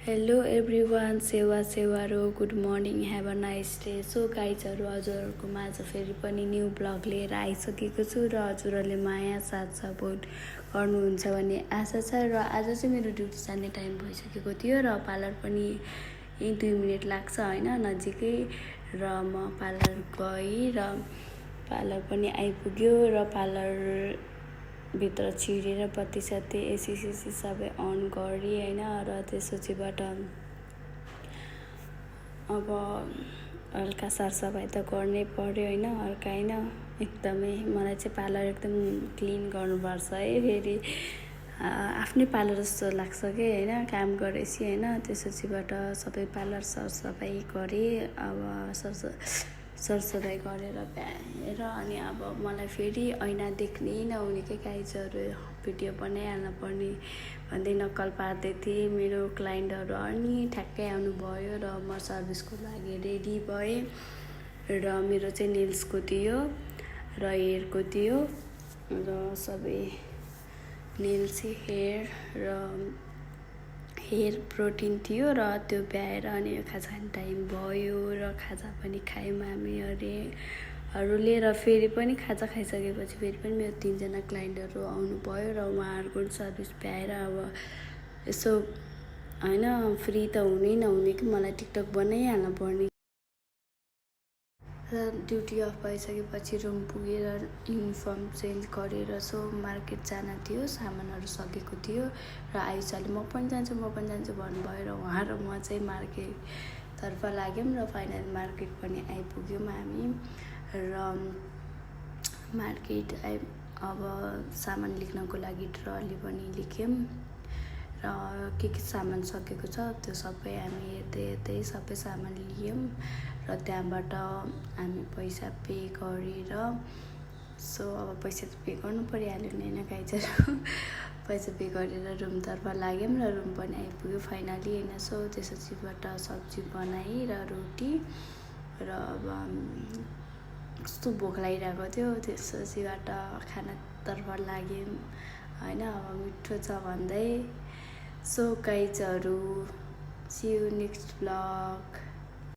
Hello everyone सेवारो good morning have a nice day. So गाइजहरू हजुरहरूको माझ फेरि पनि न्यू ब्लग लिएर आइसकेको छु र हजुरहरूले माया साथ सपोर्ट गर्नुहुन्छ भन्ने आशा छ। र आज चाहिँ मेरो ड्युटी जाने टाइम भइसकेको थियो र पार्लर पनि 1-2 मिनट लाग्छ होइन नजिकै। र म पार्लर गएँ र पार्लर पनि आइपुग्यो र भित्र छिरेर बत्ती सत्ती एसी सबै अन गरेँ होइन। र त्यसपछिबाट अब हल्का सरसफाइ त गर्नै पर्यो होइन, हल्का होइन एकदमै। मलाई चाहिँ पार्लर एकदम क्लिन गर्नुपर्छ है, फेरि आफ्नै पार्लर जस्तो लाग्छ कि होइन काम गरेपछि होइन। त्यसपछिबाट सबै पार्लर सरसफाइ गरेँ। अब सरसफाइ गरेर भ्याएर अनि अब मलाई फेरि ऐना देख्नै नहुने के गाइजहरू भिडियो बनाइहाल्न पर्ने भन्दै नक्कल पार्दै थिएँ। मेरो क्लाइन्टहरू अनि ठ्याक्कै आउनुभयो र म सर्भिसको लागि रेडी भएँ। र मेरो चाहिँ नेल्सको थियो र हेयरको थियो र सबै नेल्स हेयर र हेयर प्रोटिन थियो र त्यो भ्याएर अनि खाजा खाने टाइम भयो र खाजा पनि खायौँ हामीहरूले। र फेरि पनि खाजा खाइसकेपछि फेरि पनि मेरो 3जना क्लाइन्टहरू आउनुभयो र उहाँहरूको सर्भिस भ्याएर अब यसो होइन फ्री त हुनै नहुने कि मलाई टिकटक बनाइहाल्न पर्ने। र ड्युटी अफ भइसकेपछि रुम पुगेर युनिफर्म चेन्ज गरेर सो मार्केट जान थियो, सामानहरू सकेको थियो र आइसले म पनि जान्छु भन्नुभयो र उहाँ र म चाहिँ मार्केटतर्फ लाग्यौँ र फाइनल मार्केट पनि आइपुग्यौँ हामी। र मार्केट अब सामान लिख्नको लागि ट्रली पनि लिख्यौँ र के सामान सकेको छ त्यो सबै हामी हेर्दै सबै सामान लियौँ र त्यहाँबाट हामी पैसा पे गरेर सो अब पैसा त पे गर्नु परिहाल्यो नि होइन गाइजहरू। पैसा पे गरेर रुमतर्फ लाग्यौँ र रुम पनि आइपुग्यो फाइनली होइन। सो त्यसपछिबाट सब्जी बनाएँ र रोटी र अब कस्तो भोक लागिरहेको थियो, त्यसपछिबाट खानातर्फ लाग्यौँ होइन। अब मिठो छ भन्दै। सो गाइजहरू सी यू नेक्स्ट ब्लग।